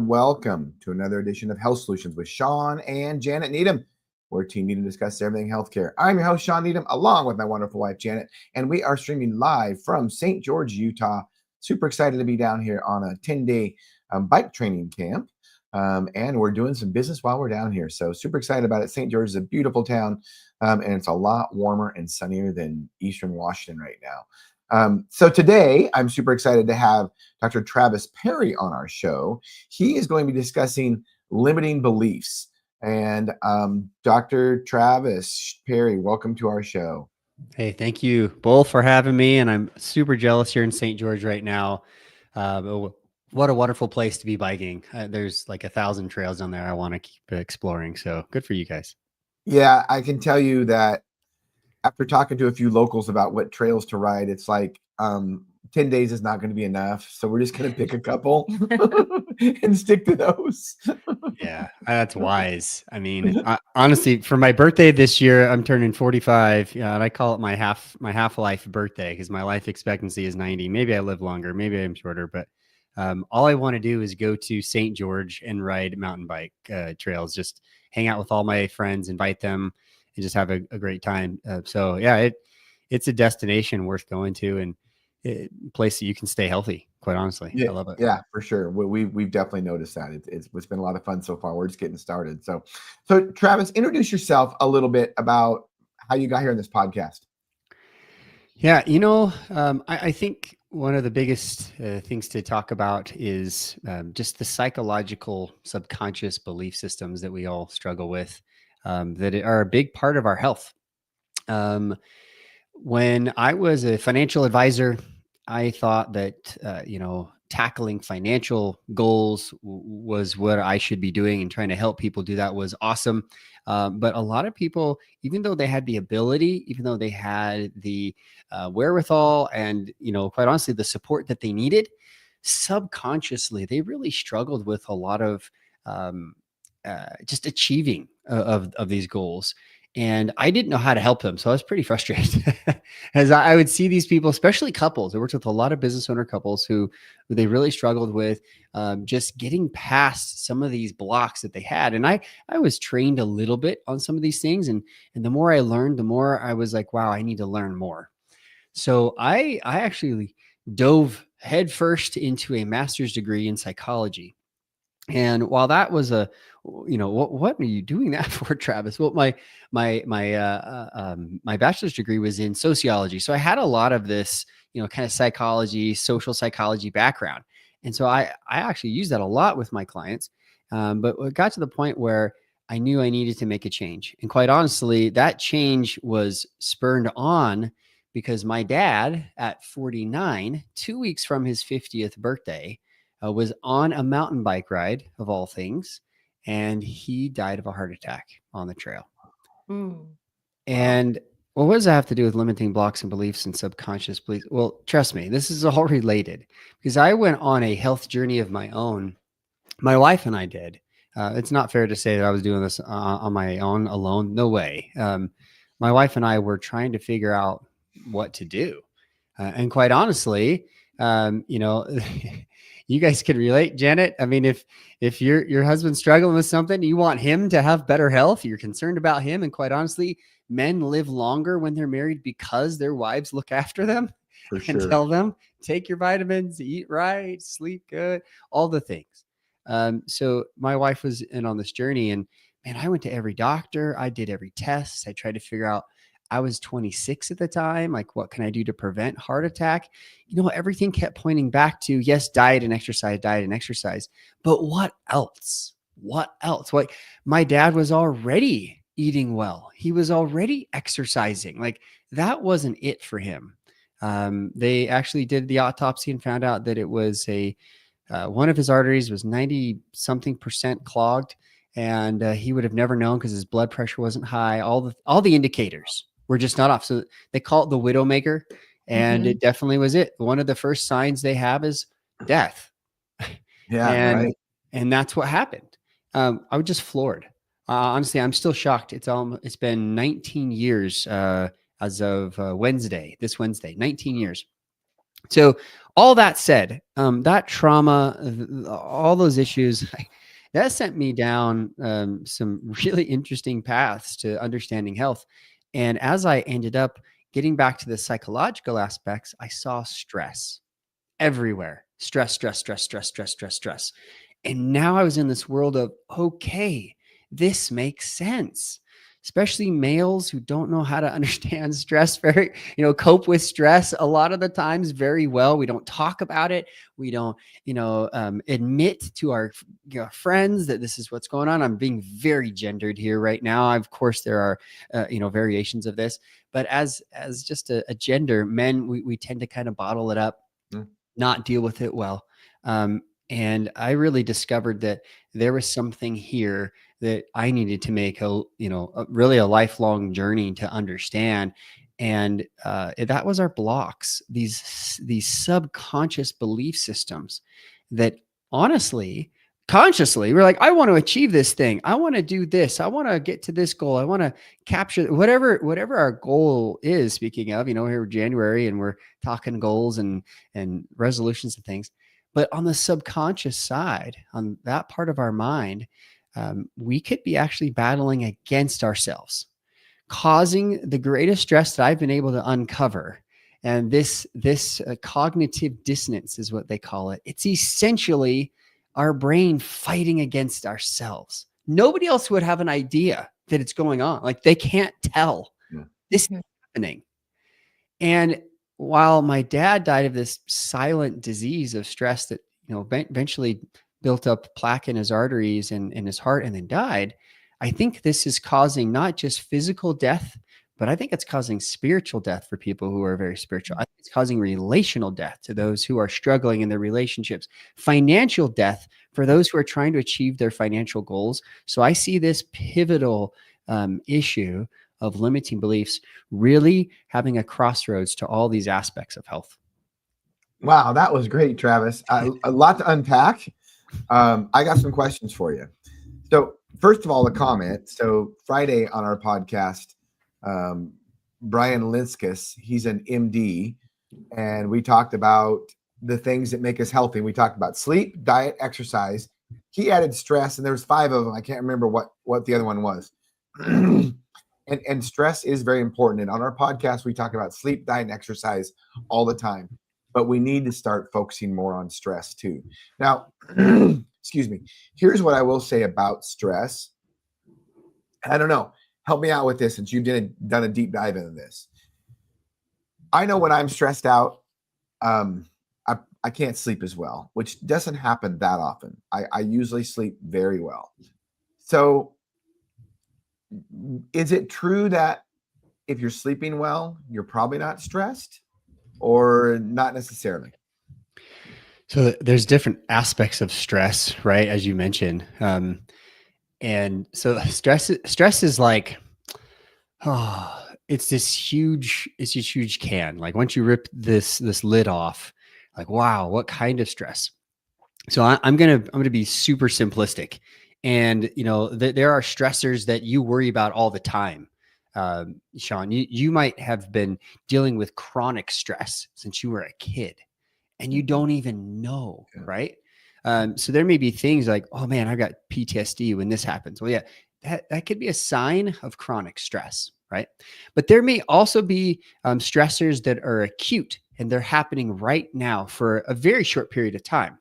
and welcome to another edition of Health Solutions with Shawn and Janet Needham, where Team Needham discusses everything healthcare. I'm your host, Shawn Needham, along with my wonderful wife, Janet, and we are streaming live from St. George, Utah. Super excited to be down here on a 10-day bike training camp, and we're doing some business while we're down here. So super excited about it. St. George is a beautiful town, and it's a lot warmer and sunnier than Eastern Washington right now. So today, I'm super excited to have Dr. Travis Parry on our show. He is going to be discussing limiting beliefs. And Dr. Travis Parry, welcome to our show. Hey, thank you both for having me. And I'm super jealous here in St. George right now. What a wonderful place to be biking. There's like 1,000 trails down there I want to keep exploring. So good for you guys. Yeah, I can tell you that after talking to a few locals about what trails to ride, it's like 10 days is not going to be enough. So we're just going to pick a couple and stick to those. Yeah, that's wise. I mean, honestly, for my birthday this year, I'm turning 45. Yeah, and I call it my half-life birthday because my life expectancy is 90. Maybe I live longer, maybe I'm shorter, but all I want to do is go to St. George and ride mountain bike trails, just hang out with all my friends, invite them, and just have a great time. So yeah, it's a destination worth going to and a place that you can stay healthy, quite honestly. Yeah, I love it. Yeah, for sure. We've definitely noticed that. It's been a lot of fun so far. We're just getting started. So Travis, introduce yourself a little bit about how you got here on this podcast. Yeah, I think one of the biggest things to talk about is just the psychological subconscious belief systems that we all struggle with that are a big part of our health. When I was a financial advisor, I thought that, tackling financial goals was what I should be doing, and trying to help people do that was awesome. But a lot of people, even though they had the ability, even though they had the wherewithal and, quite honestly, the support that they needed, subconsciously, they really struggled with a lot of just achieving of these goals. And I didn't know how to help them. So I was pretty frustrated as I would see these people, especially couples. I worked with a lot of business owner couples who they really struggled with just getting past some of these blocks that they had. And I was trained a little bit on some of these things. And the more I learned, the more I was like, wow, I need to learn more. So I actually dove headfirst into a master's degree in psychology. And while that was what are you doing that for, Travis? Well, my bachelor's degree was in sociology, so I had a lot of this, kind of psychology, social psychology background, and so I actually used that a lot with my clients. But it got to the point where I knew I needed to make a change, and quite honestly, that change was spurred on because my dad, at 49, 2 weeks from his 50th birthday, was on a mountain bike ride, of all things, and he died of a heart attack on the trail. And what does that have to do with limiting blocks and beliefs and subconscious beliefs? Well, trust me, this is all related because I went on a health journey of my own. My wife and I did. It's not fair to say that I was doing this on my own alone. No way. My wife and I were trying to figure out what to do. And quite honestly, you guys can relate, Janet. I mean, if your husband's struggling with something, you want him to have better health, you're concerned about him. And quite honestly, men live longer when they're married because their wives look after them and tell them, take your vitamins, eat right, sleep good, all the things. So my wife was in on this journey, and man, I went to every doctor. I did every test. I tried to figure out, I was 26 at the time. Like, what can I do to prevent heart attack? Everything kept pointing back to, yes, diet and exercise. But what else? Like, my dad was already eating well. He was already exercising. Like, that wasn't it for him. They actually did the autopsy and found out that it was one of his arteries was 90-something% clogged. And he would have never known because his blood pressure wasn't high. All the indicators were just not off. So they call it the widowmaker, and it definitely was it. One of the first signs they have is death. Yeah, and that's what happened. I was just floored. Honestly, I'm still shocked. It's been 19 years as of this Wednesday, 19 years. So all that said, that trauma, all those issues, that sent me down some really interesting paths to understanding health. And as I ended up getting back to the psychological aspects, I saw stress everywhere. Stress, stress, stress, stress, stress, stress, stress. And now I was in this world of, okay, this makes sense. Especially males who don't know how to understand stress very, cope with stress a lot of the times very well. We don't talk about it. We don't, admit to our friends that this is what's going on. I'm being very gendered here right now. Of course, there are, variations of this, but as just a gender, men, we tend to kind of bottle it up, not deal with it well. And I really discovered that there was something here that I needed to make really a lifelong journey to understand. And that was our blocks, these subconscious belief systems that honestly, consciously, we're like, I want to achieve this thing. I want to do this. I want to get to this goal. I want to capture whatever our goal is. Speaking of, here January and we're talking goals and resolutions and things. But on the subconscious side, on that part of our mind, we could be actually battling against ourselves, causing the greatest stress that I've been able to uncover. And this cognitive dissonance is what they call it. It's essentially our brain fighting against ourselves. Nobody else would have an idea that it's going on. Like they can't tell this is happening. And while my dad died of this silent disease of stress that, eventually built up plaque in his arteries and in his heart and then died, I think this is causing not just physical death, but I think it's causing spiritual death for people who are very spiritual. I think it's causing relational death to those who are struggling in their relationships, financial death for those who are trying to achieve their financial goals. So I see this pivotal issue of limiting beliefs really having a crossroads to all these aspects of health. Wow, that was great, Travis. A lot to unpack. I got some questions for you. So first of all, a comment. So Friday on our podcast, Brian Linskus, he's an MD, and we talked about the things that make us healthy. We talked about sleep, diet, exercise. He added stress, and there was 5 of them. I can't remember what the other one was. And stress is very important. And on our podcast, we talk about sleep, diet, and exercise all the time. But we need to start focusing more on stress too. Now, excuse me. Here's what I will say about stress. I don't know. Help me out with this since you've done a deep dive into this. I know when I'm stressed out, I can't sleep as well, which doesn't happen that often. I usually sleep very well. So is it true that if you're sleeping well, you're probably not stressed, or not necessarily? So there's different aspects of stress, right? As you mentioned. And so stress is like, it's this huge can. Like once you rip this lid off, like, wow, what kind of stress? So I'm going to be super simplistic. And, there are stressors that you worry about all the time. Shawn, you might have been dealing with chronic stress since you were a kid and you don't even know, right? So there may be things like, oh man, I've got PTSD when this happens. Well, yeah, that could be a sign of chronic stress, right? But there may also be stressors that are acute and they're happening right now for a very short period of time.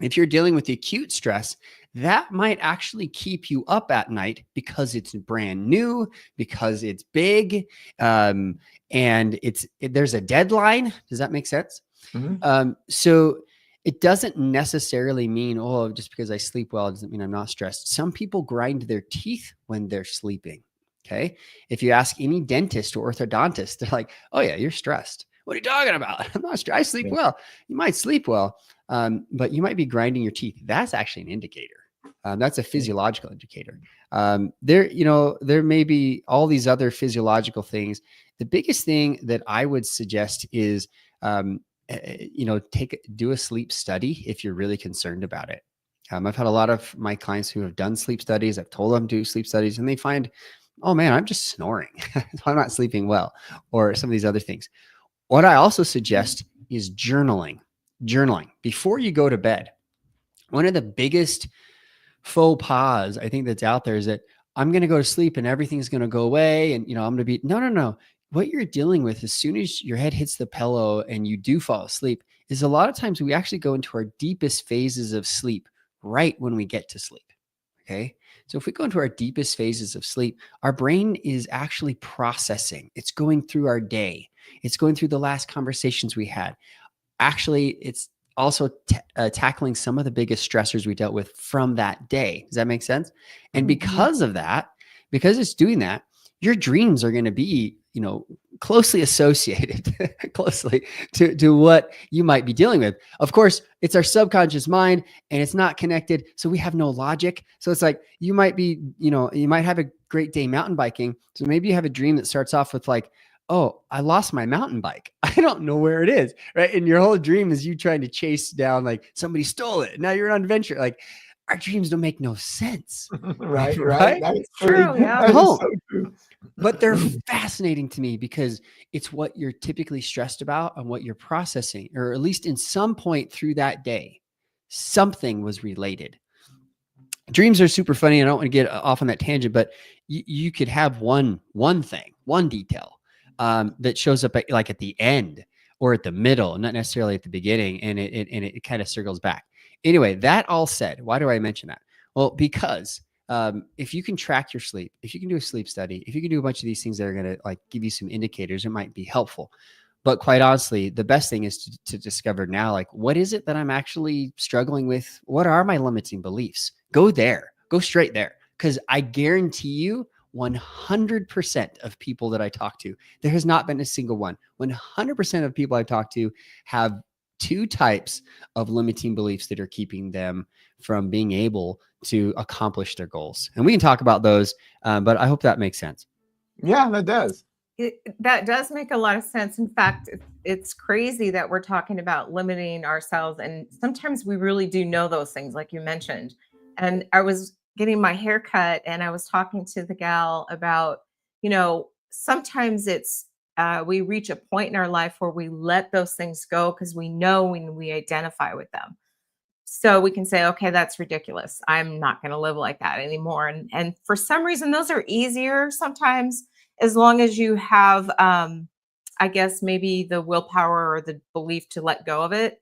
If you're dealing with the acute stress, that might actually keep you up at night because it's brand new, because it's big, and there's a deadline. Does that make sense? Mm-hmm. So it doesn't necessarily mean, just because I sleep well, it doesn't mean I'm not stressed. Some people grind their teeth when they're sleeping. Okay. If you ask any dentist or orthodontist, they're like, oh yeah, you're stressed. What are you talking about? I'm not stressed. I sleep well. You might sleep well, but you might be grinding your teeth. That's actually an indicator. That's a physiological indicator. There may be all these other physiological things. The biggest thing that I would suggest is, do a sleep study if you're really concerned about it. I've had a lot of my clients who have done sleep studies. I've told them to do sleep studies and they find, oh man, I'm just snoring. I'm not sleeping well, or some of these other things. What I also suggest is journaling. Journaling before you go to bed. One of the biggest faux pas I think that's out there is that I'm going to go to sleep and everything's going to go away. And, I'm going to be, no. What you're dealing with as soon as your head hits the pillow and you do fall asleep is a lot of times we actually go into our deepest phases of sleep right when we get to sleep. Okay. So if we go into our deepest phases of sleep, our brain is actually processing. It's going through our day. It's going through the last conversations we had. Actually, it's also tackling some of the biggest stressors we dealt with from that day. Does that make sense? And because of that, because it's doing that, your dreams are going to be, closely associated closely to what you might be dealing with. Of course, it's our subconscious mind and it's not connected. So we have no logic. So it's like, you might be, you might have a great day mountain biking. So maybe you have a dream that starts off with like, oh, I lost my mountain bike. I don't know where it is. Right. And your whole dream is you trying to chase down, like somebody stole it. Now you're on adventure. Like our dreams don't make no sense. Right. That is true. Yeah. That is so true. But they're fascinating to me because it's what you're typically stressed about and what you're processing, or at least in some point through that day, something was related. Dreams are super funny. I don't want to get off on that tangent, but you could have one thing, one detail that shows up at the end or at the middle, not necessarily at the beginning, and it kind of circles back. Anyway, that all said, why do I mention that? Well, because if you can track your sleep, if you can do a sleep study, if you can do a bunch of these things that are going to give you some indicators, it might be helpful. But quite honestly, the best thing is to discover now, what is it that I'm actually struggling with? What are my limiting beliefs? Go there, go straight there. Because I guarantee you 100% of people that I talk to, there has not been a single one. 100% of people I talk to have two types of limiting beliefs that are keeping them from being able to accomplish their goals. And we can talk about those, but I hope that makes sense. Yeah, that does. That does make a lot of sense. In fact, it's crazy that we're talking about limiting ourselves. And sometimes we really do know those things, like you mentioned. And I was getting my hair cut and I was talking to the gal about, sometimes it's, we reach a point in our life where we let those things go because we know when we identify with them. So we can say, okay, that's ridiculous. I'm not going to live like that anymore. And for some reason, those are easier sometimes, as long as you have, I guess, maybe the willpower or the belief to let go of it.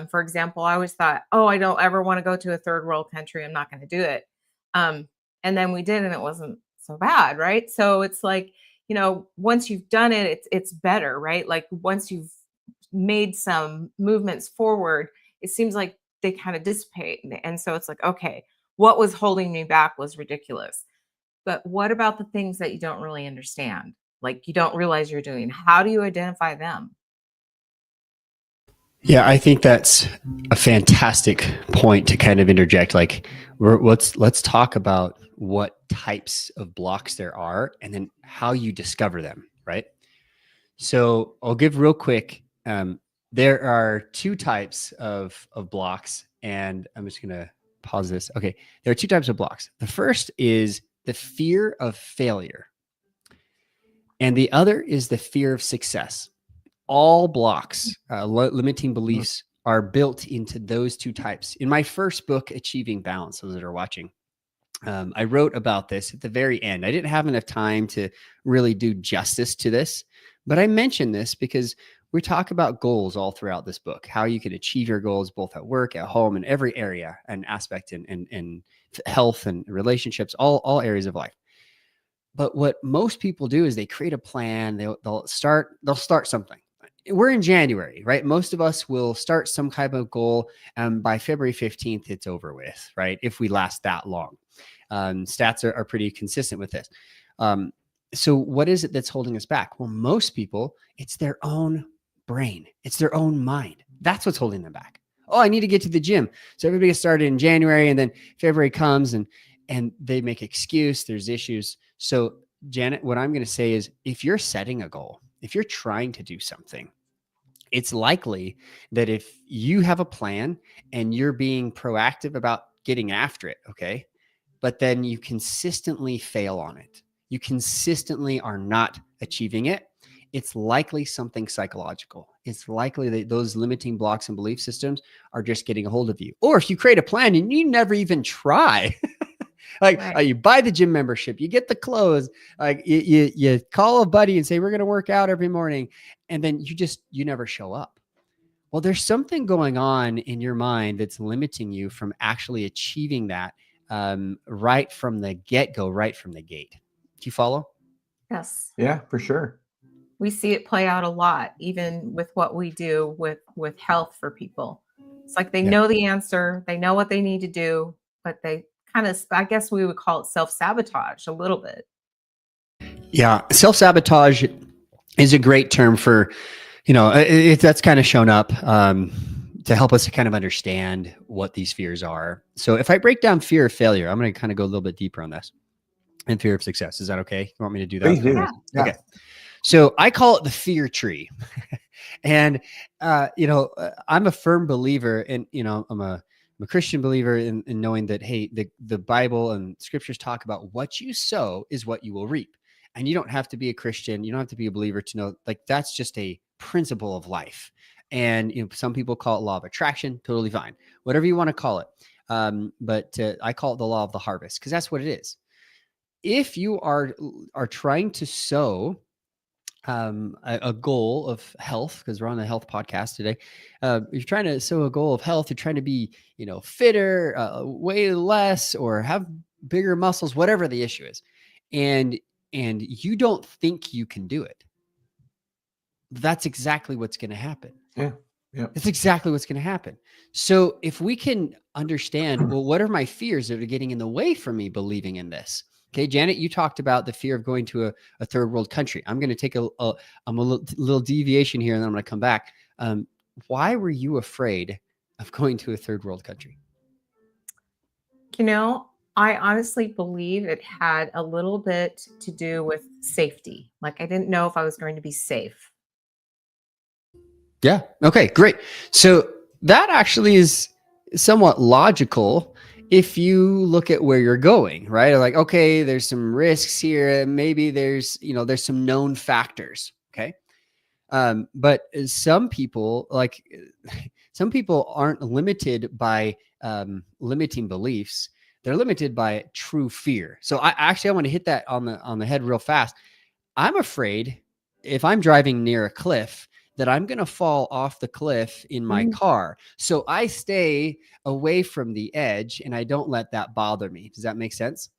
For example, I always thought, oh, I don't ever want to go to a third world country. I'm not going to do it. And then we did, and it wasn't so bad, right? So it's like, once you've done it, it's better, right? Like once you've made some movements forward, it seems like they kind of dissipate. And so it's like, okay, what was holding me back was ridiculous. But what about the things that you don't really understand? Like you don't realize you're doing? How do you identify them? Yeah, I think that's a fantastic point to kind of interject. Let's talk about what types of blocks there are and then how you discover them, right? So I'll give real quick. There are two types of blocks, and I'm just going to pause this. Okay, there are two types of blocks. The first is the fear of failure, and the other is the fear of success. All blocks, limiting beliefs, are built into those two types. In my first book, Achieving Balance, those that are watching, I wrote about this at the very end. I didn't have enough time to really do justice to this, but I mentioned this because we talk about goals all throughout this book, how you can achieve your goals both at work, at home, in every area and aspect, in health and relationships, all areas of life. But what most people do is they create a plan. They'll start something. We're in January, right? Most of us will start some type of goal, and by February 15th, it's over with, right? If we last that long. Stats are pretty consistent with this. So what is it that's holding us back? Well, most people, it's their own brain. It's their own mind. That's what's holding them back. Oh, I need to get to the gym. So everybody gets started in January, and then February comes and they make excuse. There's issues. So Janet, what I'm going to say is if you're setting a goal, if you're trying to do something, it's likely that if you have a plan and you're being proactive about getting after it, okay, but then you consistently fail on it, you consistently are not achieving it, it's likely something psychological. It's likely that those limiting blocks and belief systems are just getting a hold of you. Or if you create a plan and you never even try, like Right. you buy the gym membership, you get the clothes, like you call a buddy and say, we're going to work out every morning. And then you never show up. Well, there's something going on in your mind that's limiting you from actually achieving that right from the get-go, right from the gate. Do you follow? Yes. Yeah, for sure. We see it play out a lot, even with what we do with health for people. It's like they Yeah. know the answer, they know what they need to do, but they kind of, I guess we would call it self-sabotage a little bit. Yeah. Self-sabotage is a great term for, that's kind of shown up to help us to kind of understand what these fears are. So if I break down fear of failure, I'm going to kind of go a little bit deeper on this, and fear of success. Is that okay? You want me to do that? Please do. Yeah. Yeah. Okay. So I call it the fear tree. And, I'm a firm believer in, I'm a Christian believer in knowing that, hey, the Bible and scriptures talk about what you sow is what you will reap. And you don't have to be a Christian. You don't have to be a believer to know, like, that's just a principle of life. And, some people call it law of attraction, totally fine, whatever you want to call it. But I call it the law of the harvest, because that's what it is. If you are trying to sow a goal of health, because we're on the health podcast today. You're trying to sow a goal of health. You're trying to be, fitter, weigh less, or have bigger muscles, whatever the issue is. And you don't think you can do it. That's exactly what's going to happen. Yeah. Yeah. That's exactly what's going to happen. So if we can understand, well, what are my fears that are getting in the way from me believing in this? Okay, Janet, you talked about the fear of going to a third world country. I'm going to take a little deviation here, and then I'm going to come back. Why were you afraid of going to a third world country? I honestly believe it had a little bit to do with safety. Like I didn't know if I was going to be safe. Yeah. Okay, great. So that actually is somewhat logical if you look at where you're going, right? Like, okay, there's some risks here. Maybe there's some known factors. Okay. But some people aren't limited by limiting beliefs. They're limited by true fear. So I want to hit that on the head real fast. I'm afraid if I'm driving near a cliff that I'm going to fall off the cliff in my car. So I stay away from the edge and I don't let that bother me. Does that make sense?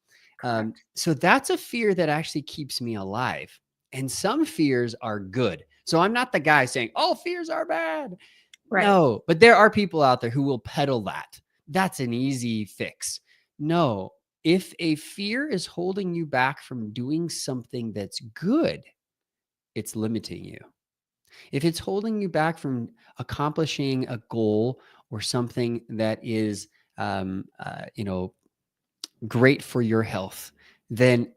So that's a fear that actually keeps me alive. And some fears are good. So I'm not the guy saying, all fears are bad. Right. No, but there are people out there who will peddle that. That's an easy fix. No, if a fear is holding you back from doing something that's good, it's limiting you. If it's holding you back from accomplishing a goal or something that is, great for your health, then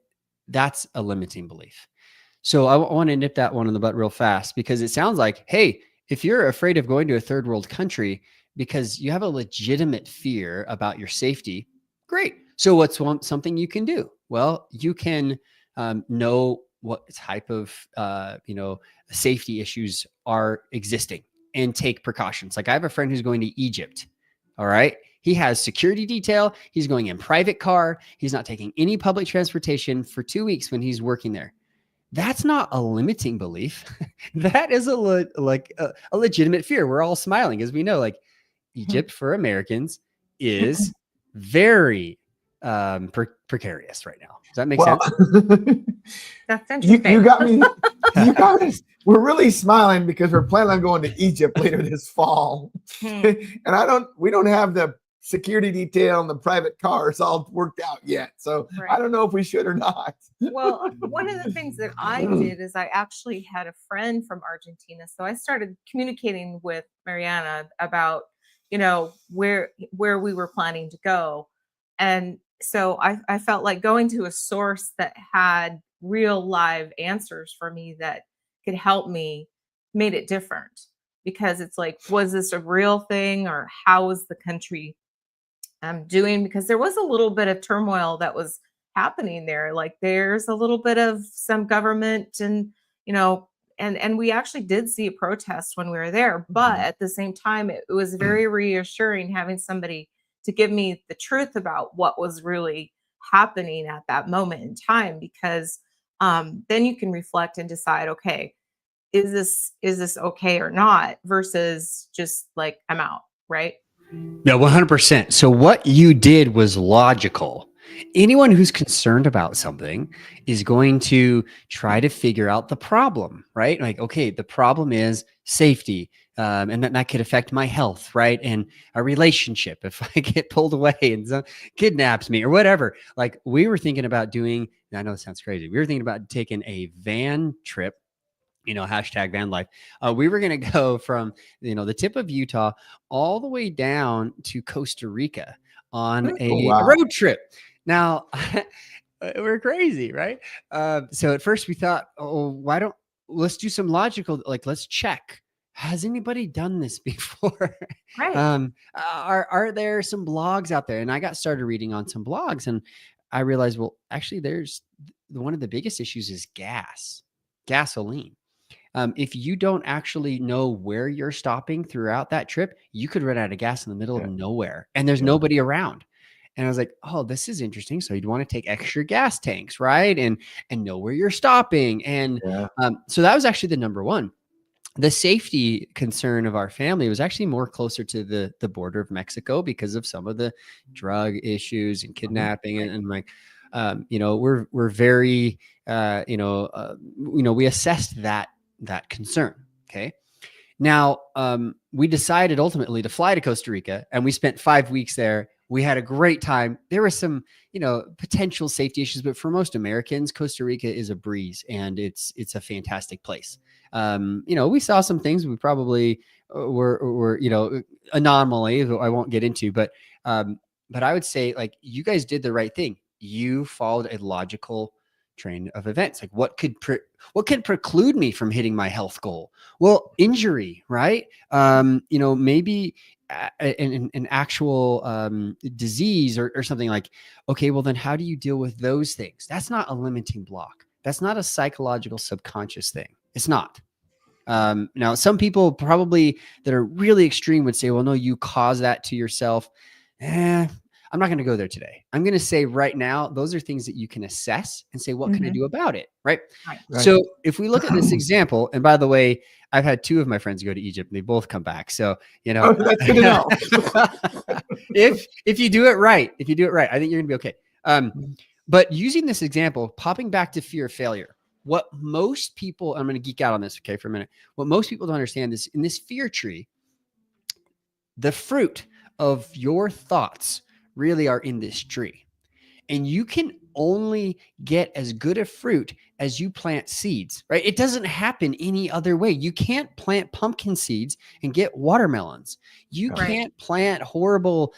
that's a limiting belief. So I want to nip that one in the butt real fast, because it sounds like, hey, if you're afraid of going to a third world country because you have a legitimate fear about your safety, great. So what's something you can do? Well, you can know what type of safety issues are existing and take precautions. Like I have a friend who's going to Egypt. All right. He has security detail. He's going in private car. He's not taking any public transportation for 2 weeks when he's working there. That's not a limiting belief. That is a legitimate fear. We're all smiling as we know, like Egypt for Americans is very precarious right now. Does that make sense? That's interesting. You got me. You guys, we're really smiling because we're planning on going to Egypt later this fall. And we don't have the security detail and the private cars all worked out yet. So Right. I don't know if we should or not. Well, one of the things that I did is I actually had a friend from Argentina. So I started communicating with Mariana about, where we were planning to go. And so I felt like going to a source that had real live answers for me that could help me made it different, because it's like, was this a real thing, or how was the country doing? Because there was a little bit of turmoil that was happening there. Like there's a little bit of some government and, and we actually did see a protest when we were there, but at the same time, it was very reassuring having somebody to give me the truth about what was really happening at that moment in time, because then you can reflect and decide, okay, is this okay or not, versus just like, I'm out, right? Yeah, 100%. So what you did was logical. Anyone who's concerned about something is going to try to figure out the problem, right? Like, okay, the problem is safety, and that could affect my health, right? And a relationship if I get pulled away and someone kidnaps me or whatever. Like, we were thinking about doing, I know it sounds crazy. We were thinking about taking a van trip, hashtag van life. We were going to go from, the tip of Utah all the way down to Costa Rica on Oh, a wow. road trip. Now, we're crazy, right? So at first we thought, let's do some logical, like, let's check. Has anybody done this before? Right. Are there some blogs out there? And I got started reading on some blogs, and I realized, well, actually, there's one of the biggest issues is gasoline. If you don't actually know where you're stopping throughout that trip, you could run out of gas in the middle of nowhere, and there's nobody around. And I was like, oh, this is interesting. So you'd want to take extra gas tanks, right? And know where you're stopping. And so that was actually the number one. The safety concern of our family was actually more closer to the border of Mexico because of some of the drug issues and kidnapping and like, we're very, we assessed that concern. Okay. Now, we decided ultimately to fly to Costa Rica, and we spent 5 weeks there. We had a great time. There were some, potential safety issues, but for most Americans, Costa Rica is a breeze, and it's a fantastic place. We saw some things we probably were anomalies I won't get into, but I would say, like, you guys did the right thing. You followed a logical train of events. Like, what could preclude me from hitting my health goal? Well, injury, right? Maybe an actual disease or something. Like, okay, well then how do you deal with those things? That's not a limiting block. That's not a psychological subconscious thing. It's not. Now, some people probably that are really extreme would say, well, no, you cause that to yourself. I'm not going to go there today. I'm going to say right now, those are things that you can assess and say, what can I do about it? Right. Right. So if we look at this example, and by the way, I've had two of my friends go to Egypt and they both come back. So, that's good to know. if you do it right, I think you're going to be okay. But using this example, popping back to fear of failure, what most people, I'm going to geek out on this, okay, for a minute. What most people don't understand is in this fear tree, the fruit of your thoughts really are in this tree. And you can only get as good a fruit as you plant seeds, right? It doesn't happen any other way. You can't plant pumpkin seeds and get watermelons. You can't plant horrible,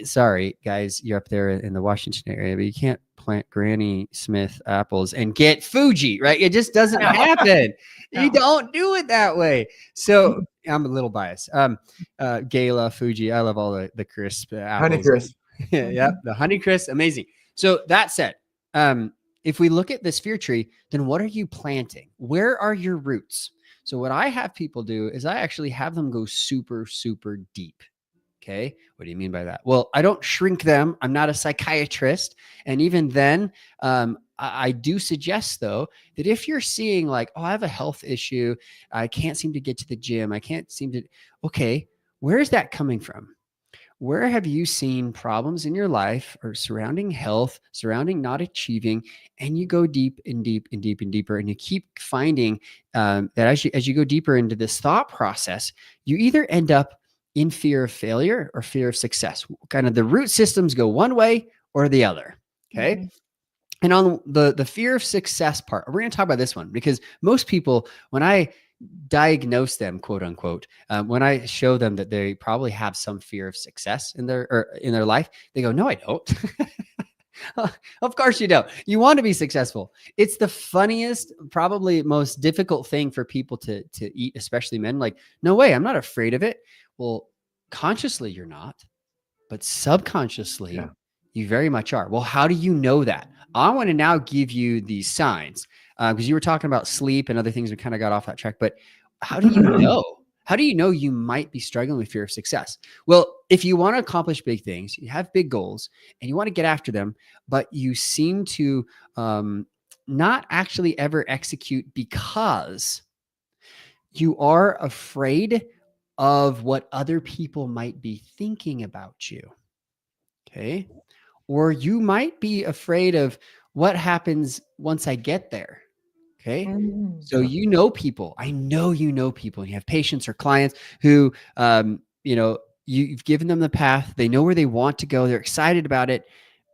sorry, guys, you're up there in the Washington area, but you can't plant Granny Smith apples and get Fuji, right? It just doesn't happen. You don't do it that way. So I'm a little biased. Gala, Fuji, I love all the crisp apples. Honeycrisp. Yeah, the Honeycrisp, amazing. So that said, if we look at this fear tree, then what are you planting? Where are your roots? So what I have people do is I actually have them go super, super deep. Okay. What do you mean by that? Well, I don't shrink them. I'm not a psychiatrist. And even then, I do suggest, though, that if you're seeing like, oh, I have a health issue, I can't seem to get to the gym, I can't seem to, okay, where is that coming from? Where have you seen problems in your life or surrounding health, surrounding not achieving, and you go deep and deep and deep and deeper, and you keep finding that as you go deeper into this thought process, you either end up in fear of failure or fear of success. Kind of the root systems go one way or the other. Okay. And on the fear of success part, we're going to talk about this one because most people, when I diagnose them, quote unquote, when I show them that they probably have some fear of success in their life, they go, no, I don't. Of course you don't. You want to be successful. It's the funniest, probably most difficult thing for people to eat, especially men. Like, no way, I'm not afraid of it. Well, consciously you're not, but subconsciously You very much are. Well, how do you know that? I want to now give you these signs because you were talking about sleep and other things. We kind of got off that track, but how do you know? How do you know you might be struggling with fear of success? Well, if you want to accomplish big things, you have big goals and you want to get after them, but you seem to not actually ever execute because you are afraid of what other people might be thinking about you. Okay. Or you might be afraid of what happens once I get there. Okay. Mhm. So you know people. I know you know people, and you have patients or clients who, you've given them the path. They know where they want to go. They're excited about it,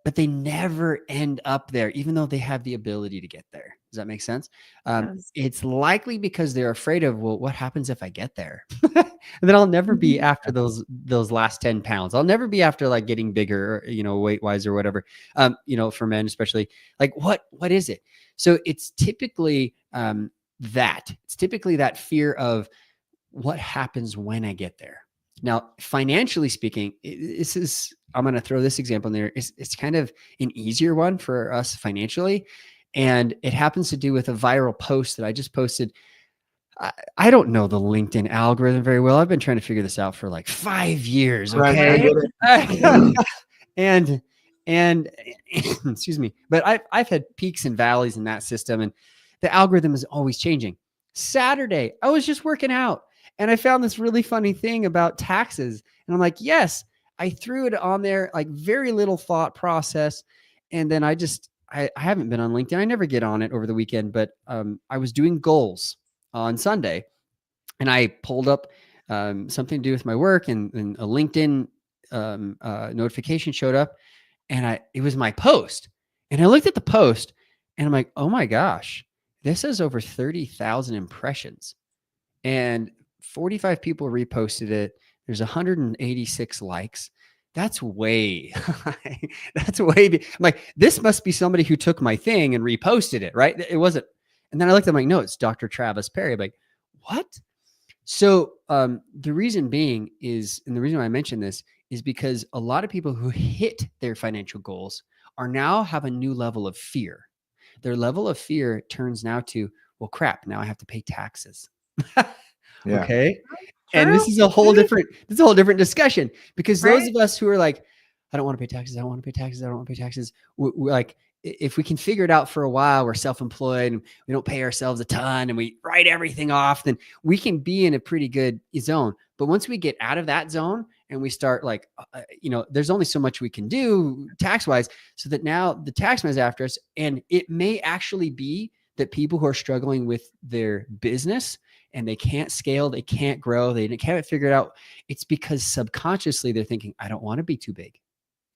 but they never end up there, even though they have the ability to get there. Does that make sense? Yes. It's likely because they're afraid of, well, what happens if I get there? And then I'll never be after those last 10 pounds. I'll never be after like getting bigger, weight wise or whatever. For men, especially, like what is it? So it's typically that fear of what happens when I get there. Now, financially speaking, I'm going to throw this example in there. It's kind of an easier one for us financially. And it happens to do with a viral post that I just posted. I don't know the LinkedIn algorithm very well. I've been trying to figure this out for like 5 years. Okay. and excuse me, but I've had peaks and valleys in that system, and the algorithm is always changing. Saturday, I was just working out and I found this really funny thing about taxes. And I'm like, yes, I threw it on there, like very little thought process. And then I haven't been on LinkedIn. I never get on it over the weekend, but I was doing goals on Sunday and I pulled up something to do with my work, and a LinkedIn notification showed up, and it was my post. And I looked at the post and I'm like, oh my gosh, this has over 30,000 impressions and 45 people reposted it. There's 186 likes. That's way, that's way. I'm like, this must be somebody who took my thing and reposted it, right? It wasn't. And then I looked at my notes, Dr. Travis Parry. I'm like, what? So the reason being is, and the reason why I mentioned this is because a lot of people who hit their financial goals are now have a new level of fear. Their level of fear turns now to, well, crap, now I have to pay taxes. Yeah. Okay. And this is a whole different discussion, because those of us who are like, I don't want to pay taxes. I don't want to pay taxes. I don't want to pay taxes. We're like, if we can figure it out for a while, we're self-employed and we don't pay ourselves a ton and we write everything off, then we can be in a pretty good zone. But once we get out of that zone and we start like, there's only so much we can do tax-wise, so that now the taxman is after us. And it may actually be that people who are struggling with their business and they can't scale, they can't grow, they can't figure it out. It's because subconsciously they're thinking, I don't want to be too big.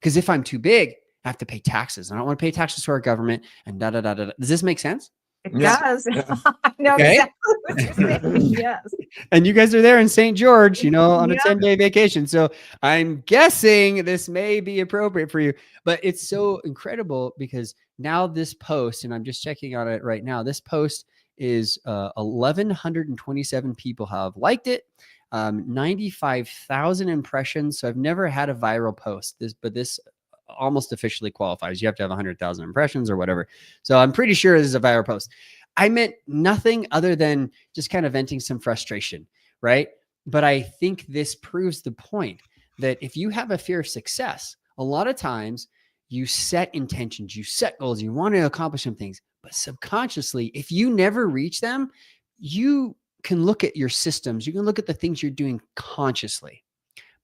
Because if I'm too big, I have to pay taxes. I don't want to pay taxes to our government and da, da, da, da, da. Does this make sense? It does. I know exactly what you're saying. Yes. And you guys are there in St. George, on a 10-day vacation. So I'm guessing this may be appropriate for you, but it's so incredible because now this post, and I'm just checking on it right now, this post is 1,127 people have liked it, 95,000 impressions. So I've never had a viral post, but this almost officially qualifies. You have to have 100,000 impressions or whatever. So I'm pretty sure this is a viral post. I meant nothing other than just kind of venting some frustration, right? But I think this proves the point that if you have a fear of success, a lot of times you set intentions, you set goals, you want to accomplish some things, but subconsciously, if you never reach them, you can look at your systems, you can look at the things you're doing consciously.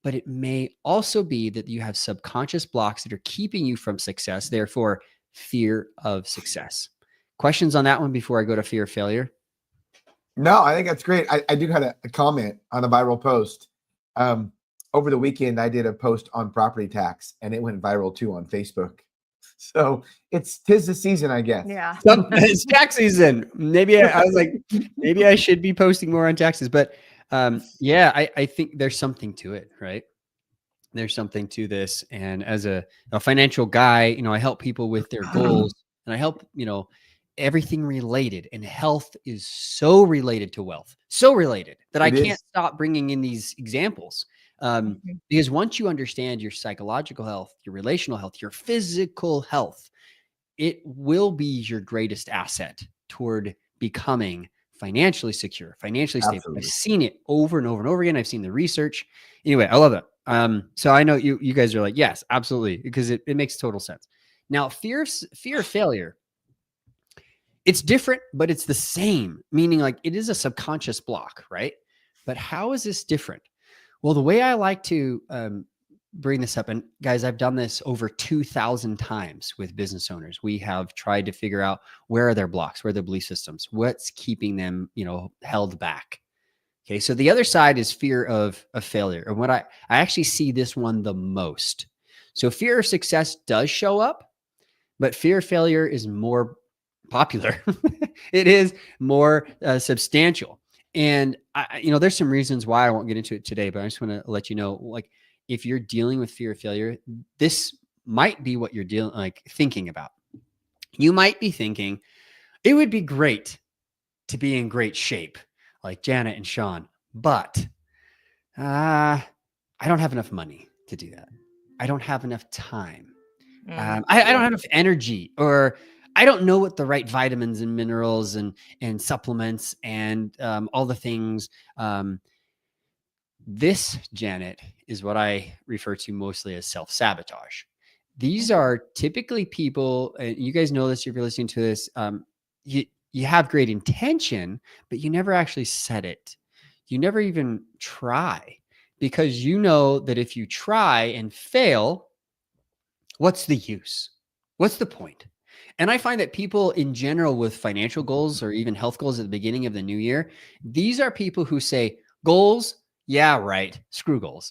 But it may also be that you have subconscious blocks that are keeping you from success, therefore fear of success. Questions on that one before I go to fear of failure? No, I think that's great. I do have a comment on a viral post. Over the weekend, I did a post on property tax and it went viral too on Facebook. So tis the season, I guess. Yeah. It's tax season. Maybe I was like, maybe I should be posting more on taxes, but I think there's something to it, right? There's something to this. And as a financial guy, I help people with their goals, and I help, everything related, and health is so related to wealth, so related that I can't stop bringing in these examples. Because once you understand your psychological health, your relational health, your physical health, it will be your greatest asset toward becoming financially secure, financially stable. Absolutely. I've seen it over and over and over again. I've seen the research. Anyway, I love that. So I know you guys are like, yes, absolutely, because it makes total sense. Now, fear of failure, it's different, but it's the same, meaning like it is a subconscious block, right? But how is this different? Well, the way I like to bring this up, and guys, I've done this over 2,000 times with business owners. We have tried to figure out where are their blocks, where are their belief systems, what's keeping them, held back. Okay, so the other side is fear of failure, and what I actually see this one the most. So fear of success does show up, but fear of failure is more popular. It is more substantial. And there's some reasons why. I won't get into it today, but I just want to let you know, like, if you're dealing with fear of failure, this might be what you're thinking about. You might be thinking, it would be great to be in great shape like Janet and Shawn, but I don't have enough money to do that. I don't have enough time. I don't have enough energy, or I don't know what the right vitamins and minerals and supplements and all the things. This, Janet, is what I refer to mostly as self-sabotage. These are typically people, and you guys know this if you're listening to this, you have great intention, but you never actually set it. You never even try, because you know that if you try and fail, what's the use? What's the point? And I find that people in general with financial goals or even health goals at the beginning of the new year, these are people who say, goals, yeah, right, screw goals.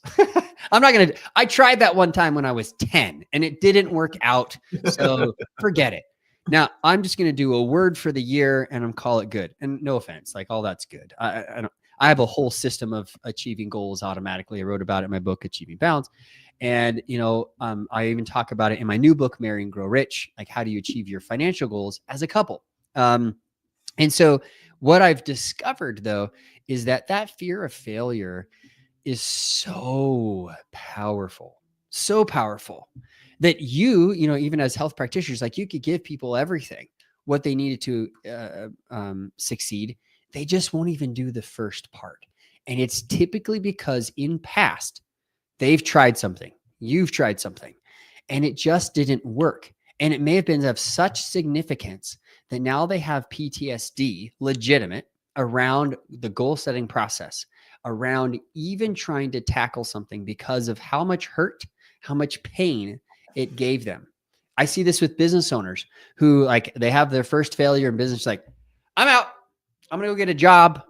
I tried that one time when I was 10 and it didn't work out, so forget it. Now, I'm just going to do a word for the year and I'm call it good. And no offense, like all that's good. I have a whole system of achieving goals automatically. I wrote about it in my book, Achieving Balance. And, I even talk about it in my new book, Marry and Grow Rich, like how do you achieve your financial goals as a couple? And so what I've discovered, though, is that fear of failure is so powerful that even as health practitioners, like you could give people everything, what they needed to succeed. They just won't even do the first part. And it's typically because in past, they've tried something, you've tried something, and it just didn't work. And it may have been of such significance that now they have PTSD, legitimate, around the goal setting process, around even trying to tackle something because of how much hurt, how much pain it gave them. I see this with business owners who, like, they have their first failure in business, like, I'm out. I'm going to go get a job.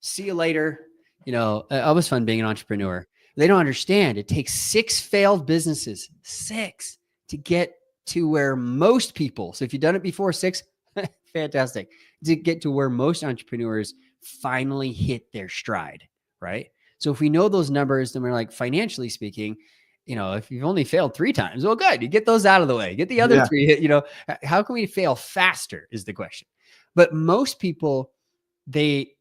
See you later. It was fun being an entrepreneur. They don't understand. It takes 6 failed businesses, 6, to get to where most people, so if you've done it before, 6, fantastic, to get to where most entrepreneurs finally hit their stride, right? So if we know those numbers, then we're like, financially speaking, if you've only failed 3 times, well, good, you get those out of the way, get the other 3 hit, how can we fail faster is the question. But most people, they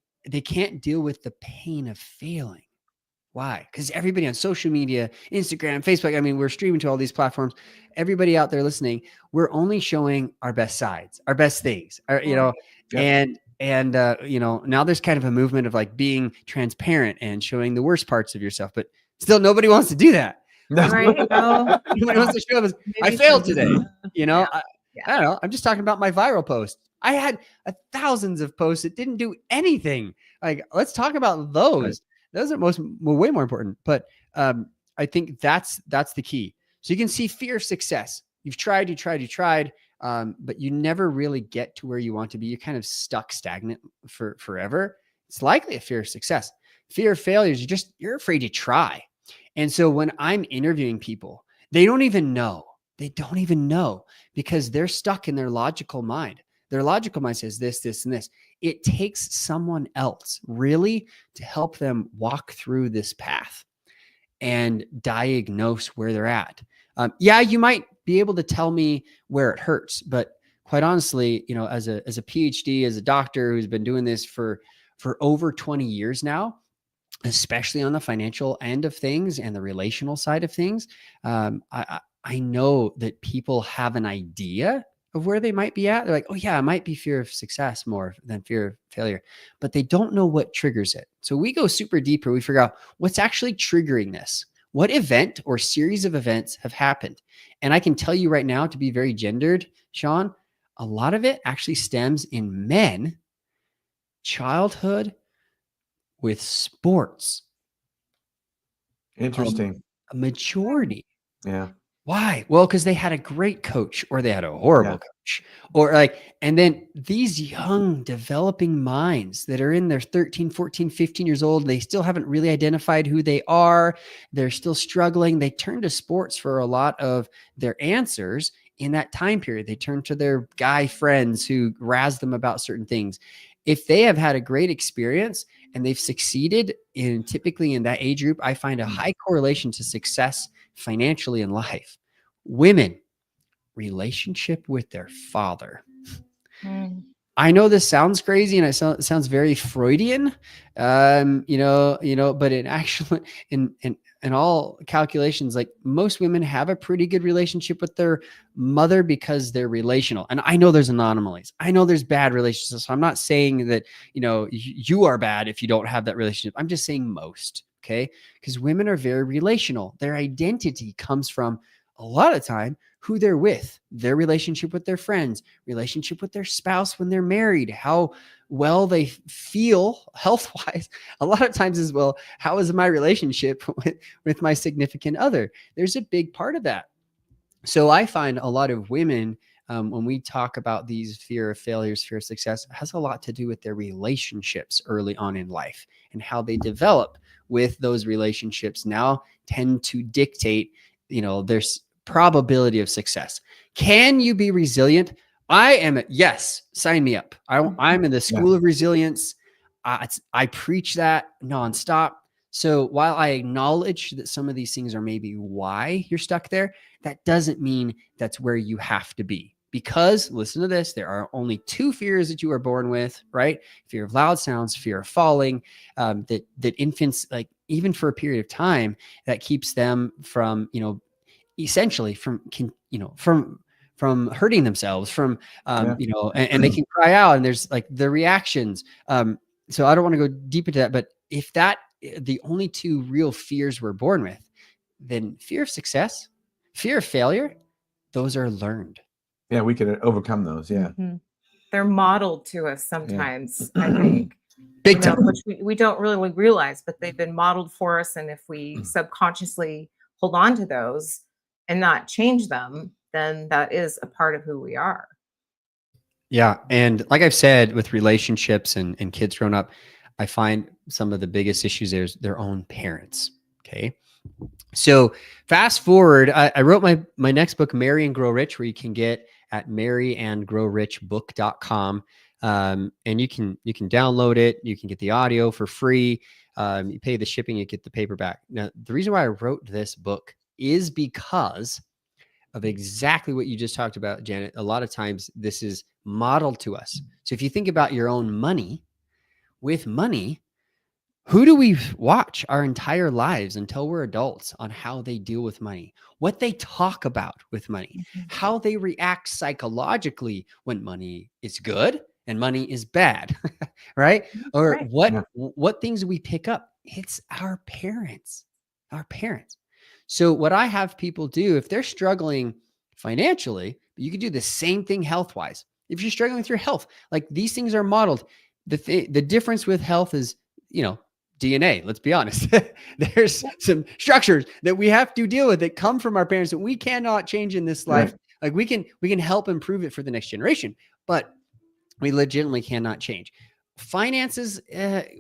can't deal with the pain of failing. Why? Because everybody on social media, Instagram, Facebook, we're streaming to all these platforms. Everybody out there listening, we're only showing our best sides, our best things, and now there's kind of a movement of like being transparent and showing the worst parts of yourself, but still nobody wants to do that. Right? Nobody wants to show us, I failed today. Yeah. I don't know. I'm just talking about my viral post. I had thousands of posts that didn't do anything. Like, let's talk about those. Right. Those are way more important. But I think that's the key. So you can see fear of success. You've tried, but you never really get to where you want to be. You're kind of stuck stagnant for forever. It's likely a fear of success. Fear of failures, you're afraid to try. And so when I'm interviewing people, they don't even know. They don't even know because they're stuck in their logical mind. Their logical mind says this, this, and this. It takes someone else really to help them walk through this path and diagnose where they're at. You might be able to tell me where it hurts, but quite honestly, as a PhD, as a doctor who's been doing this for over 20 years now, especially on the financial end of things and the relational side of things. I know that people have an idea of where they might be at. They're like, oh yeah, it might be fear of success more than fear of failure, but they don't know what triggers it. So we go super deeper. We figure out what's actually triggering this. What event or series of events have happened? And I can tell you right now, to be very gendered, Shawn, a lot of it actually stems in men, childhood with sports. Interesting. A majority. Yeah. Why? Well, because they had a great coach or they had a horrible coach, or like, and then these young developing minds that are in their 13, 14, 15 years old, they still haven't really identified who they are. They're still struggling. They turn to sports for a lot of their answers in that time period. They turn to their guy friends who razz them about certain things. If they have had a great experience and they've succeeded in typically in that age group, I find a high correlation to success financially in life. Women, relationship with their father. I know this sounds crazy and it sounds very Freudian, but in actually, in all calculations, like most women have a pretty good relationship with their mother because they're relational. And I know there's anomalies. I know there's bad relationships. So I'm not saying that, you are bad if you don't have that relationship. I'm just saying most, okay? Because women are very relational. Their identity comes from a lot of time who they're with, their relationship with their friends, relationship with their spouse when they're married, how well they feel health-wise. A lot of times as well, how is my relationship with my significant other? There's a big part of that. So I find a lot of women, when we talk about these fear of failures, fear of success, has a lot to do with their relationships early on in life and how they develop with those relationships now tend to dictate, there's probability of success. Can you be resilient? Yes, sign me up. I'm in the school of resilience. I preach that nonstop. So while I acknowledge that some of these things are maybe why you're stuck there, that doesn't mean that's where you have to be. Because listen to this, there are only two fears that you are born with, right? Fear of loud sounds, fear of falling, that infants, like even for a period of time, that keeps them from, essentially from hurting themselves, from, and they can cry out and there's like the reactions. So I don't want to go deep into that, but if the only two real fears we're born with, then fear of success, fear of failure, those are learned. Yeah, we can overcome those. Yeah. Mm-hmm. They're modeled to us sometimes, I think. Big time. Which we don't really realize, but they've been modeled for us. And if we subconsciously hold on to those and not change them, then that is a part of who we are. Yeah. And like I've said, with relationships and kids growing up, I find some of the biggest issues there is their own parents. Okay. So fast forward, I wrote my next book, Marry and Grow Rich, where you can get at marryandgrowrichbook.com. And you can download it. You can get the audio for free. You pay the shipping, you get the paperback. Now, the reason why I wrote this book is because of exactly what you just talked about, Janet. A lot of times this is modeled to us. So if you think about your own money, with money, who do we watch our entire lives until we're adults on how they deal with money, what they talk about with money, how they react psychologically when money is good and money is bad, right? Or what things we pick up? It's our parents. So what I have people do, if they're struggling financially, you could do the same thing health-wise. If you're struggling with your health, like these things are modeled. The difference with health is, DNA. Let's be honest. There's some structures that we have to deal with that come from our parents that we cannot change in this life. Like we can help improve it for the next generation, but we legitimately cannot change. Finances,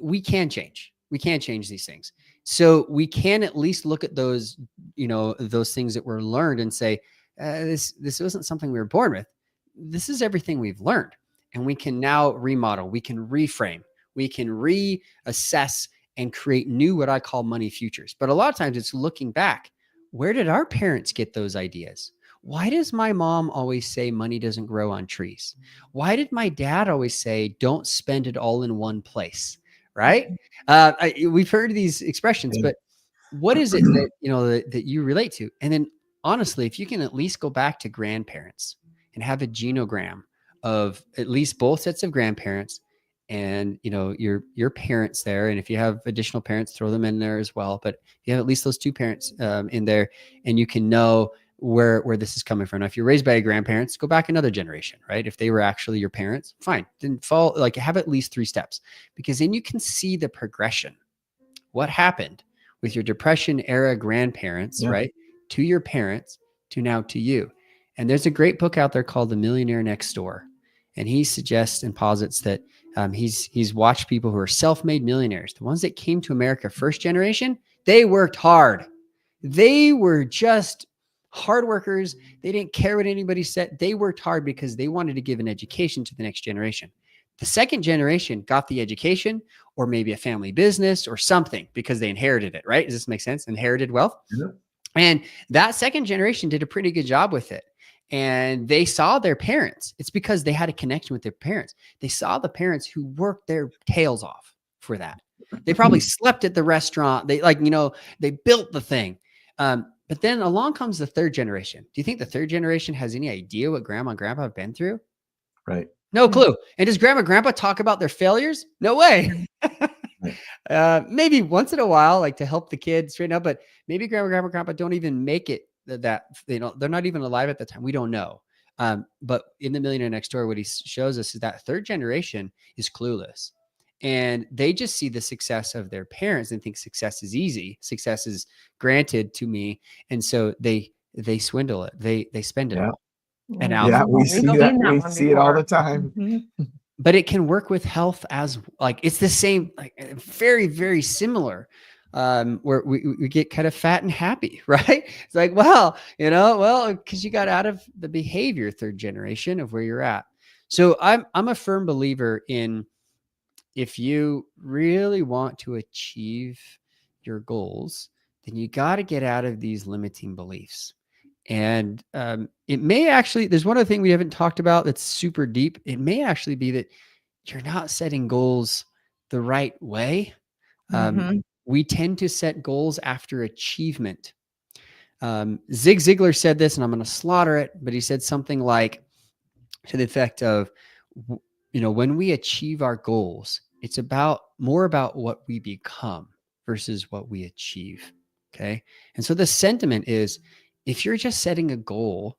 we can change. We can change these things. So we can at least look at those, those things that were learned and say, this wasn't something we were born with. This is everything we've learned. And we can now remodel. We can reframe. We can reassess and create new, what I call money futures. But a lot of times it's looking back. Where did our parents get those ideas? Why does my mom always say money doesn't grow on trees? Why did my dad always say, don't spend it all in one place, right? We've heard these expressions, but what is it that, that you relate to? And then honestly, if you can at least go back to grandparents and have a genogram of at least both sets of grandparents and, your parents there. And if you have additional parents, throw them in there as well. But you have at least those two parents in there, and you can know where this is coming from. Now, if you're raised by your grandparents, go back another generation, right? If they were actually your parents, fine. Then have at least 3 steps, because then you can see the progression. What happened with your depression era grandparents, right? To your parents, to now to you. And there's a great book out there called The Millionaire Next Door. And he suggests and posits that he's watched people who are self-made millionaires. The ones that came to America first generation, they worked hard. They were just hard workers. They didn't care what anybody said. They worked hard because they wanted to give an education to the next generation. The second generation got the education, or maybe a family business or something, because they inherited it, right? Does this make sense? Inherited wealth. Yeah. And that second generation did a pretty good job with it. And they saw their parents. It's because they had a connection with their parents. They saw the parents who worked their tails off for that. They probably slept at the restaurant. They they built the thing. But then along comes the third generation. Do you think the third generation has any idea what grandma and grandpa have been through? Right. No clue. And does grandma and grandpa talk about their failures? No way. Maybe once in a while, like to help the kids straighten up, but maybe grandma and grandpa don't even make it that, they're not even alive at the time. We don't know. But in The Millionaire Next Door, what he shows us is that third generation is clueless. And they just see the success of their parents and think success is easy. Success is granted to me. And so they swindle it. They spend it all. And we see that. We see it all the time. Mm-hmm. But it can work with health as it's the same, very, very similar. Where we get kind of fat and happy, right? It's like, because you got out of the behavior third generation of where you're at. So I'm a firm believer in, if you really want to achieve your goals, then you got to get out of these limiting beliefs. And it may actually, there's one other thing we haven't talked about that's super deep. It may actually be that you're not setting goals the right way. We tend to set goals after achievement. Zig Ziglar said this, and I'm going to slaughter it, but he said something like, to the effect of, when we achieve our goals, it's more about what we become versus what we achieve. Okay. And so the sentiment is, if you're just setting a goal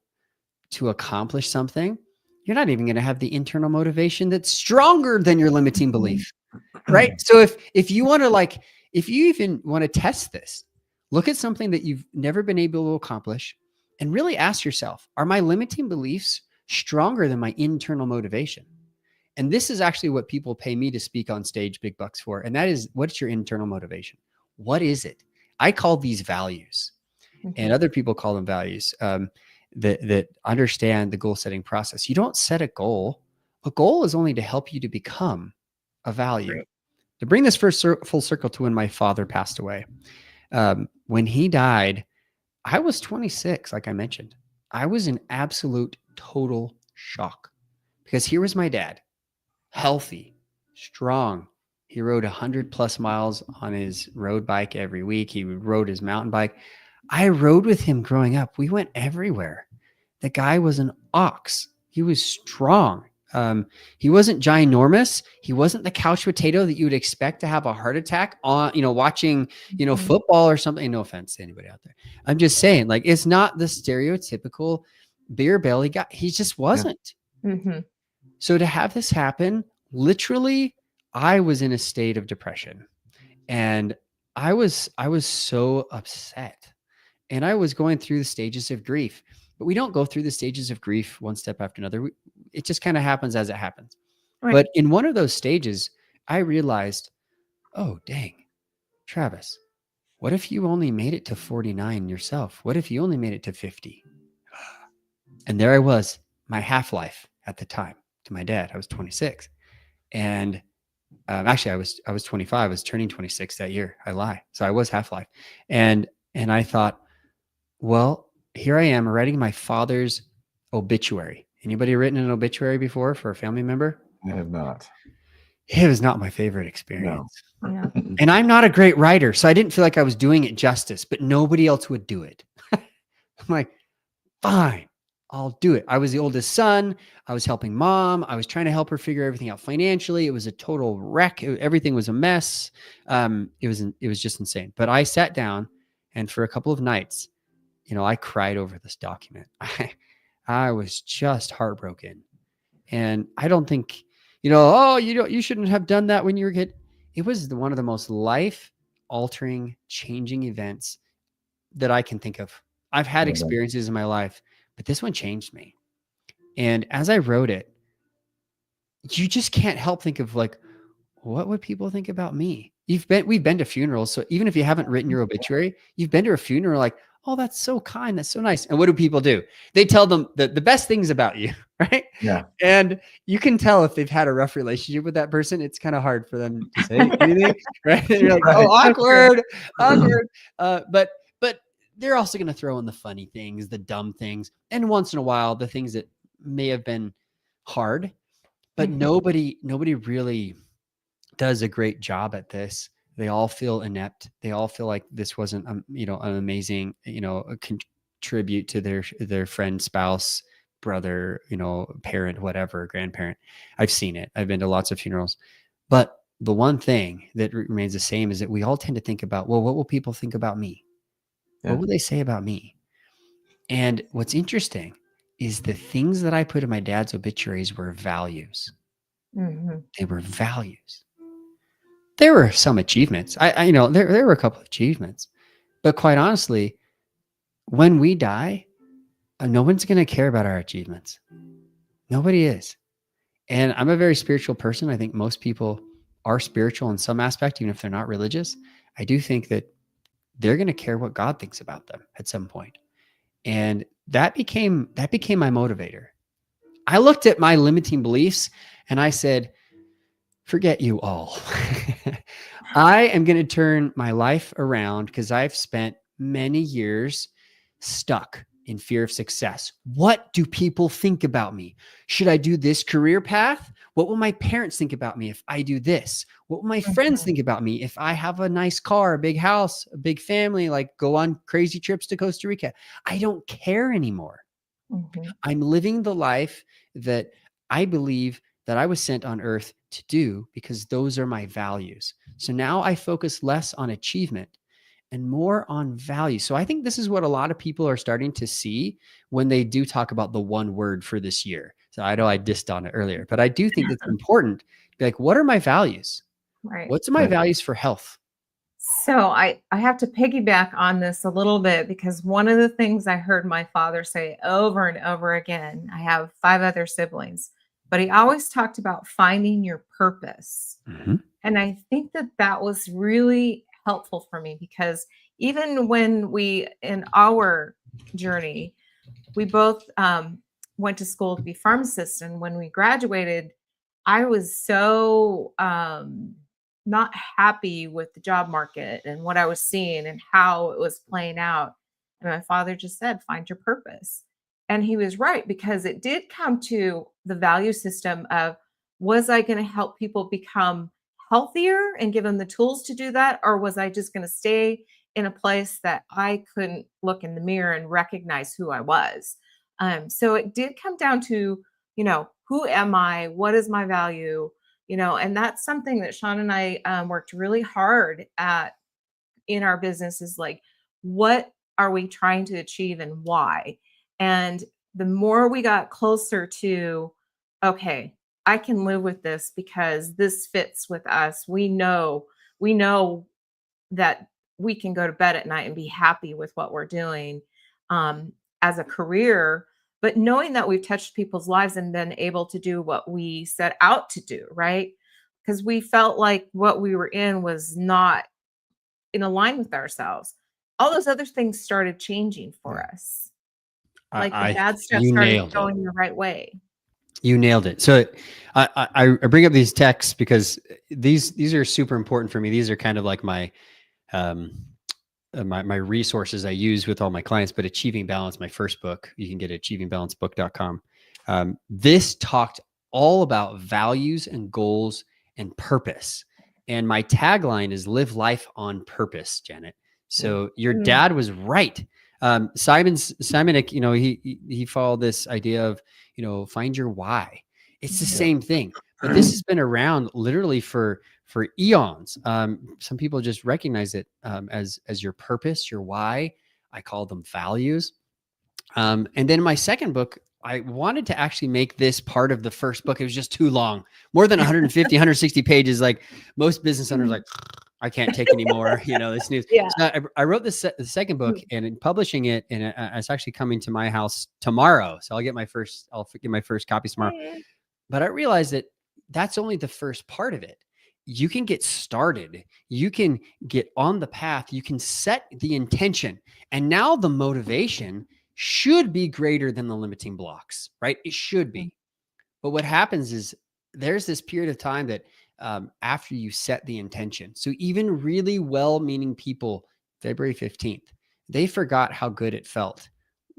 to accomplish something, you're not even going to have the internal motivation that's stronger than your limiting belief. Right. So if you want to if you even want to test this, look at something that you've never been able to accomplish and really ask yourself, are my limiting beliefs stronger than my internal motivation? And this is actually what people pay me to speak on stage big bucks for. And that is, what's your internal motivation? What is it? I call these values, and other people call them values, that understand the goal setting process. You don't set a goal. A goal is only to help you to become a value. Right. To bring this full circle to when my father passed away. When he died, I was 26, like I mentioned. I was in absolute total shock, because here was my dad, healthy, strong. He rode 100+ miles on his road bike every week. He rode his mountain bike. I rode with him growing up. We went everywhere. The guy was an ox. He was strong. He wasn't ginormous. He wasn't the couch potato that you would expect to have a heart attack on, watching, football or something. No offense to anybody out there. I'm just saying, it's not the stereotypical beer belly guy. He just wasn't. Yeah. So to have this happen, literally, I was in a state of depression, and I was so upset, and I was going through the stages of grief. But we don't go through the stages of grief one step after another. It just kind of happens as it happens. Right. But in one of those stages, I realized, oh, dang, Travis, what if you only made it to 49 yourself? What if you only made it to 50? And there I was, my half-life at the time to my dad. I was 26. And actually, I was 25. I was turning 26 that year. I lie. So I was half-life. And I thought, well, here I am writing my father's obituary. Anybody written an obituary before for a family member? I have not. It was not my favorite No. experience. Yeah. And I'm not a great writer, so I didn't feel like I was doing it justice, but nobody else would do it. I'm like, fine, I'll do it. I was the oldest son. I was helping mom. I was trying to help her figure everything out financially. It was a total wreck. Everything was a mess. It was just insane. But I sat down, and for a couple of nights, I cried over this document. I was just heartbroken. And I don't think, you shouldn't have done that when you were a kid. It was one of the most life-altering, changing events that I can think of. I've had experiences in my life, but this one changed me. And as I wrote it, you just can't help think of like, what would people think about me? We've been to funerals. So even if you haven't written your obituary, you've been to a funeral like, oh, that's so kind. That's so nice. And what do people do? They tell them the best things about you, right? Yeah. And you can tell if they've had a rough relationship with that person. It's kind of hard for them to say anything, right? And you're like, Right. oh, awkward. But they're also going to throw in the funny things, the dumb things, and once in a while, the things that may have been hard, but nobody really does a great job at this. They all feel inept. They all feel like this wasn't, an amazing, contribute to their friend, spouse, brother, parent, whatever, grandparent. I've seen it. I've been to lots of funerals, but the one thing that remains the same is that we all tend to think about, well, what will people think about me? Yeah. What will they say about me? And what's interesting is the things that I put in my dad's obituaries were values. They were values. There were some achievements. There were a couple of achievements, but quite honestly, when we die, no one's going to care about our achievements. Nobody is. And I'm a very spiritual person. I think most people are spiritual in some aspect, even if they're not religious. I do think that they're going to care what God thinks about them at some point. And that became my motivator. I looked at my limiting beliefs and I said, forget you all. I am going to turn my life around because I've spent many years stuck in fear of success. What do people think about me? Should I do this career path? What will my parents think about me if I do this? What will my friends think about me if I have a nice car, a big house, a big family, like go on crazy trips to Costa Rica? I don't care anymore. I'm living the life that I believe that I was sent on earth to do because those are my values. So now I focus less on achievement and more on value. So I think this is what a lot of people are starting to see when they do talk about the one word for this year. So I know I dissed on it earlier, but I do think it's important to be like, what are my values? Right. What's my values for health? So I have to piggyback on this a little bit because one of the things I heard my father say over and over again, I have 5 other siblings, but he always talked about finding your purpose. And I think that was really helpful for me because even when in our journey, we both went to school to be pharmacists. And when we graduated, I was so not happy with the job market and what I was seeing and how it was playing out. And my father just said, find your purpose. And he was right, because it did come to the value system of, was I going to help people become healthier and give them the tools to do that? Or was I just going to stay in a place that I couldn't look in the mirror and recognize who I was? So it did come down to, who am I? What is my value? And that's something that Shawn and I worked really hard at in our business, is like, what are we trying to achieve and why? And the more we got closer to, okay, I can live with this because this fits with us. We know that we can go to bed at night and be happy with what we're doing as a career, but knowing that we've touched people's lives and been able to do what we set out to do, right? Because we felt like what we were in was not in line with ourselves. All those other things started changing for us. Like the bad stuff started going the right way. You nailed it. So I bring up these texts because these are super important for me. These are kind of like my my resources I use with all my clients. But Achieving Balance, my first book, you can get at achievingbalancebook.com. This talked all about values and goals and purpose. And my tagline is live life on purpose, Janet. So your dad was right. Sinek, you know, he followed this idea of, you know, find your why. It's the same thing, but this has been around literally for eons. Some people just recognize it as your purpose, your why. I call them values. And then my second book, I wanted to actually make this part of the first book. It was just too long, more than 150, 160 pages. Like most business owners, like, I can't take anymore, you know, this news. Yeah. So I wrote the second book, and in publishing it, and it's actually coming to my house tomorrow. So I'll get my first copies tomorrow. But I realized that that's only the first part of it. You can get started. You can get on the path. You can set the intention. And now the motivation should be greater than the limiting blocks, right? It should be. But what happens is there's this period of time that after you set the intention. So even really well-meaning people, February 15th, they forgot how good it felt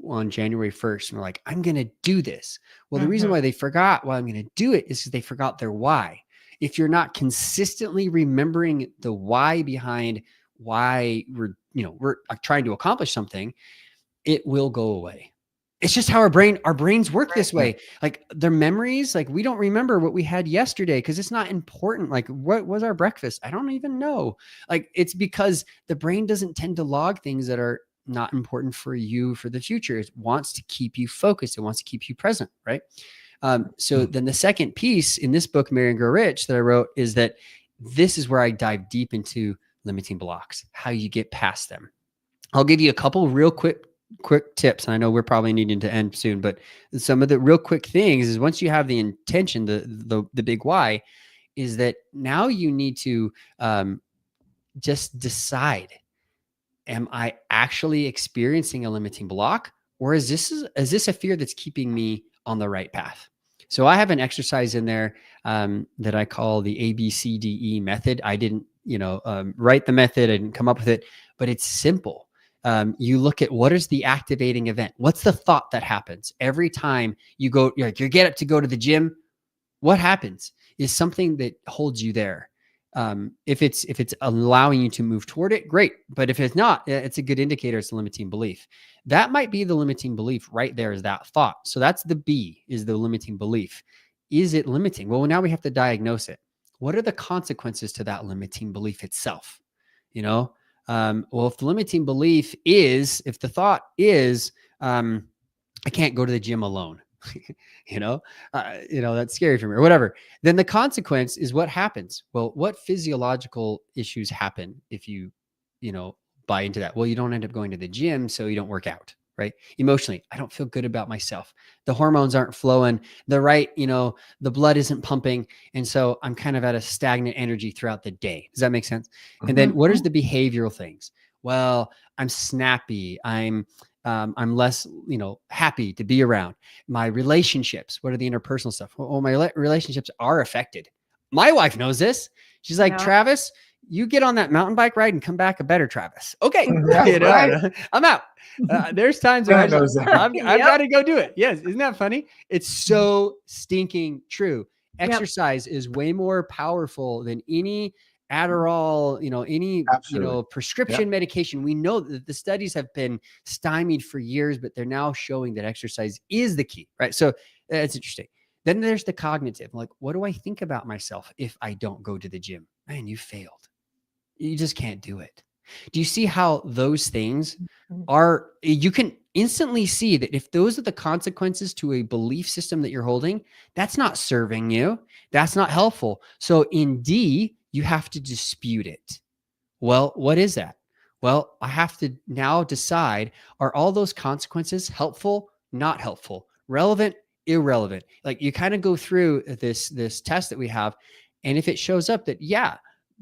on January 1st. And we're like, I'm going to do this. Well, the reason why they forgot why I'm going to do it is because they forgot their why. If you're not consistently remembering the why behind why we're trying to accomplish something, it will go away. It's just how our brains work this way. Like their memories, like we don't remember what we had yesterday because it's not important. Like what was our breakfast? I don't even know. Like it's because the brain doesn't tend to log things that are not important for you for the future. It wants to keep you focused. It wants to keep you present, right? So then the second piece in this book, Marry and Grow Rich, that I wrote is that this is where I dive deep into limiting blocks, how you get past them. I'll give you a couple real quick tips. And I know we're probably needing to end soon, but some of the real quick things is once you have the intention, the big why is that now you need to just decide, am I actually experiencing a limiting block, or is this a fear that's keeping me on the right path? So I have an exercise in there that I call the ABCDE method. I didn't, write the method. I didn't come up with it, but it's simple. You look at what is the activating event? What's the thought that happens every time you go, you get up to go to the gym? What happens is something that holds you there. If it's allowing you to move toward it, great. But if it's not, it's a good indicator it's a limiting belief. That might be the limiting belief right there is that thought. So that's the B, is the limiting belief. Is it limiting? Well, now we have to diagnose it. What are the consequences to that limiting belief itself? Well, if the limiting belief is, if the thought is, I can't go to the gym alone, that's scary for me or whatever, then the consequence is what happens. Well, what physiological issues happen if you buy into that? Well, you don't end up going to the gym, so you don't work out, right? Emotionally, I don't feel good about myself. The hormones aren't flowing the right, the blood isn't pumping. And so I'm kind of at a stagnant energy throughout the day. Does that make sense? And then what is the behavioral things? Well, I'm snappy. I'm less, happy to be around. My relationships, what are the interpersonal stuff? Well, my relationships are affected. My wife knows this. She's like, Travis, you get on that mountain bike ride and come back a better Travis. Okay. Right. I'm out. There's times where I've got to go do it. Yes. Isn't that funny? It's so stinking true. Exercise is way more powerful than any Adderall, any, prescription medication. We know that the studies have been stymied for years, but they're now showing that exercise is the key, right? So that's interesting. Then there's the cognitive, like, what do I think about myself if I don't go to the gym? Man, you failed. You just can't do it. Do you see how those things are, you can instantly see that if those are the consequences to a belief system that you're holding, that's not serving you. That's not helpful. So in D, you have to dispute it. Well, what is that? Well, I have to now decide, are all those consequences helpful, not helpful, relevant, irrelevant? Like you kind of go through this test that we have. And if it shows up that,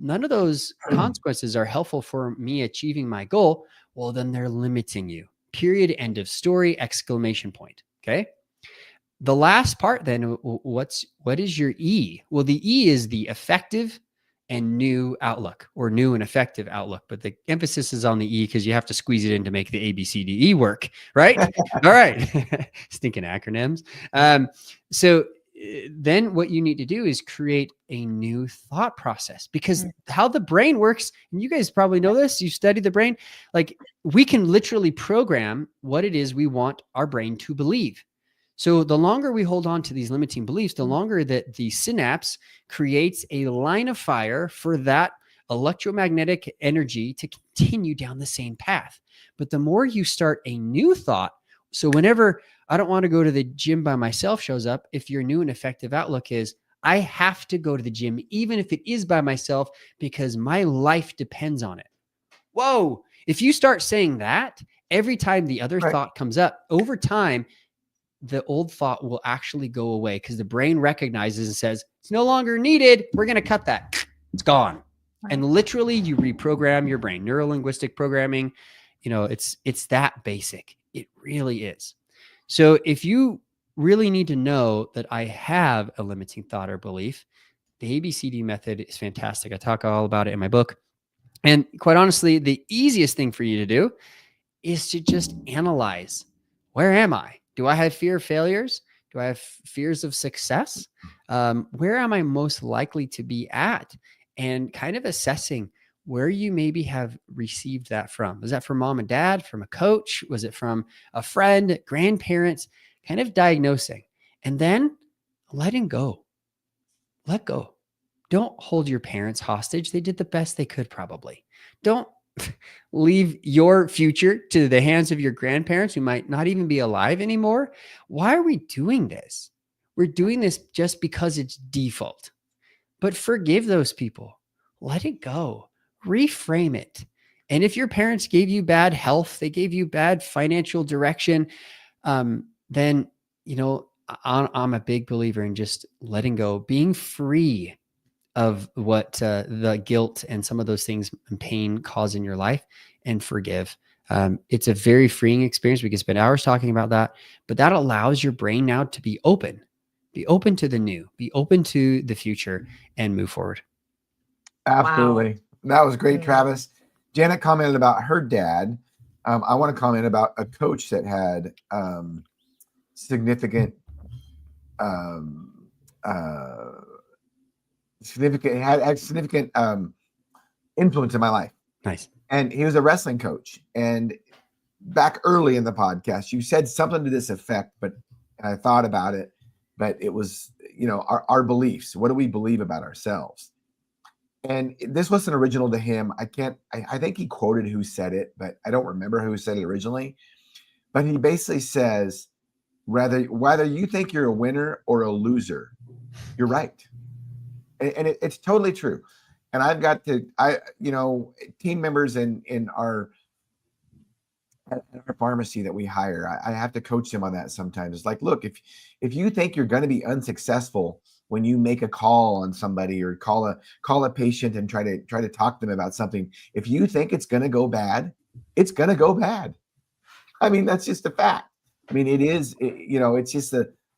none of those consequences are helpful for me achieving my goal, well, then they're limiting you. Period. End of story. Exclamation point. Okay. The last part then, what is your E? Well, the E is the effective and new outlook, or new and effective outlook. But the emphasis is on the E because you have to squeeze it in to make the ABCDE work, right? All right. Stinking acronyms. So then what you need to do is create a new thought process, because how the brain works, and you guys probably know this, you study the brain, like we can literally program what it is we want our brain to believe. So the longer we hold on to these limiting beliefs, the longer that the synapse creates a line of fire for that electromagnetic energy to continue down the same path. But the more you start a new thought, so whenever I don't want to go to the gym by myself shows up, if your new and effective outlook is, I have to go to the gym, even if it is by myself, because my life depends on it. Whoa. If you start saying that every time the other thought comes up, over time, the old thought will actually go away, because the brain recognizes and says, it's no longer needed. We're going to cut that. It's gone. And literally you reprogram your brain. Neuro-linguistic programming, it's that basic. It really is. So if you really need to know that I have a limiting thought or belief, the ABCD method is fantastic. I talk all about it in my book. And quite honestly, the easiest thing for you to do is to just analyze, where am I? Do I have fear of failures? Do I have fears of success? Where am I most likely to be at? And kind of assessing where you maybe have received that from. Was that from mom and dad, from a coach? Was it from a friend, grandparents? Kind of diagnosing, and then letting go. Let go. Don't hold your parents hostage. They did the best they could, probably. Don't leave your future to the hands of your grandparents who might not even be alive anymore. Why are we doing this? We're doing this just because it's default. But forgive those people. Let it go. Reframe it. And if your parents gave you bad health, they gave you bad financial direction, then, I'm a big believer in just letting go, being free of what the guilt and some of those things and pain cause in your life, and forgive. It's a very freeing experience. We can spend hours talking about that, but that allows your brain now to be open to the new, be open to the future, and move forward. Absolutely. Wow. That was great, Travis. Janet commented about her dad. I want to comment about a coach that had significant influence in my life. Nice. And he was a wrestling coach. And back early in the podcast, you said something to this effect, but I thought about it. But it was, our beliefs. What do we believe about ourselves? And this wasn't original to him. I think he quoted who said it, but I don't remember who said it originally. But he basically says, whether you think you're a winner or a loser, you're right. And it's totally true. And I've got team members in our pharmacy that we hire, I have to coach them on that sometimes. It's like, look, if you think you're going to be unsuccessful when you make a call on somebody or call a patient and try to talk to them about something, if you think it's going to go bad, it's going to go bad. I mean, that's just a fact. I mean, it's just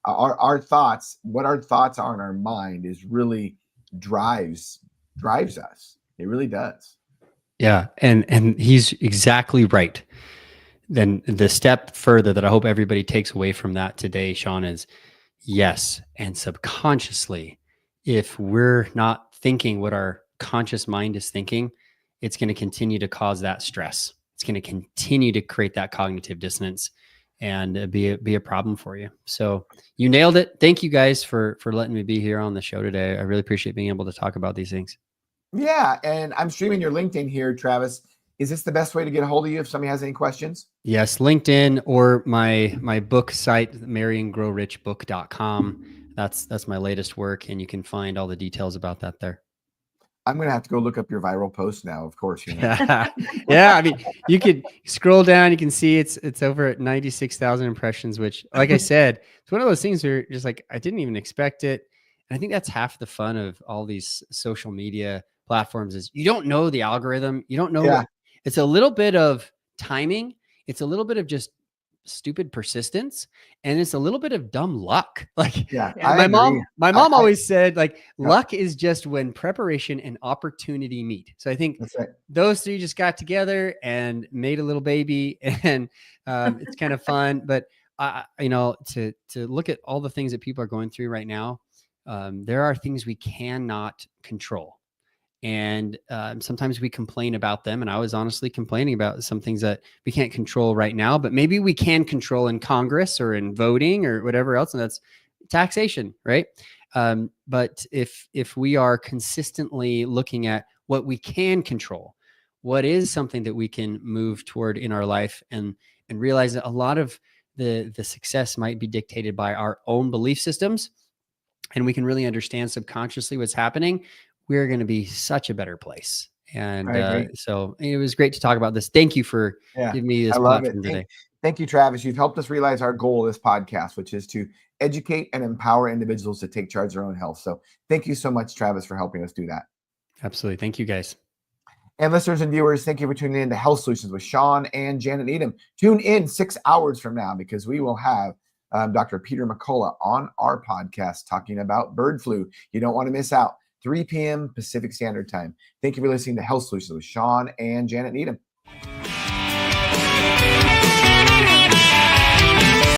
our thoughts, what our thoughts are in our mind is really drives us. It really does. Yeah. And he's exactly right. Then the step further that I hope everybody takes away from that today, Shawn, is yes. And subconsciously, if we're not thinking what our conscious mind is thinking, it's going to continue to cause that stress. It's going to continue to create that cognitive dissonance and be a problem for you. So you nailed it. Thank you guys for letting me be here on the show today. I really appreciate being able to talk about these things. Yeah. And I'm streaming your LinkedIn here, Travis. Is this the best way to get a hold of you if somebody has any questions? Yes, LinkedIn or my book site, marryandgrowrichbook.com. That's my latest work, and you can find all the details about that there. I'm going to have to go look up your viral post now, of course. Yeah, I mean, you could scroll down, you can see it's over at 96,000 impressions, which, like I said, it's one of those things where just like, I didn't even expect it. And I think that's half the fun of all these social media platforms is you don't know the algorithm. You don't know it's a little bit of timing. It's a little bit of just stupid persistence, and it's a little bit of dumb luck. Like my mom always said, like, luck is just when preparation and opportunity meet. So I think those three just got together and made a little baby, and it's kind of fun. But to look at all the things that people are going through right now, there are things we cannot control. And sometimes we complain about them. And I was honestly complaining about some things that we can't control right now, but maybe we can control in Congress or in voting or whatever else. And that's taxation, right? But if we are consistently looking at what we can control, what is something that we can move toward in our life, and realize that a lot of the success might be dictated by our own belief systems, and we can really understand subconsciously what's happening, we're going to be such a better place. And so it was great to talk about this. Thank you for giving me this platform today. Thank you, Travis. You've helped us realize our goal of this podcast, which is to educate and empower individuals to take charge of their own health. So thank you so much, Travis, for helping us do that. Absolutely. Thank you, guys. And listeners and viewers, thank you for tuning in to Health Solutions with Shawn and Janet Needham. Tune in 6 hours from now, because we will have Dr. Peter McCullough on our podcast talking about bird flu. You don't want to miss out. 3 p.m. Pacific Standard Time. Thank you for listening to Health Solutions with Shawn and Janet Needham.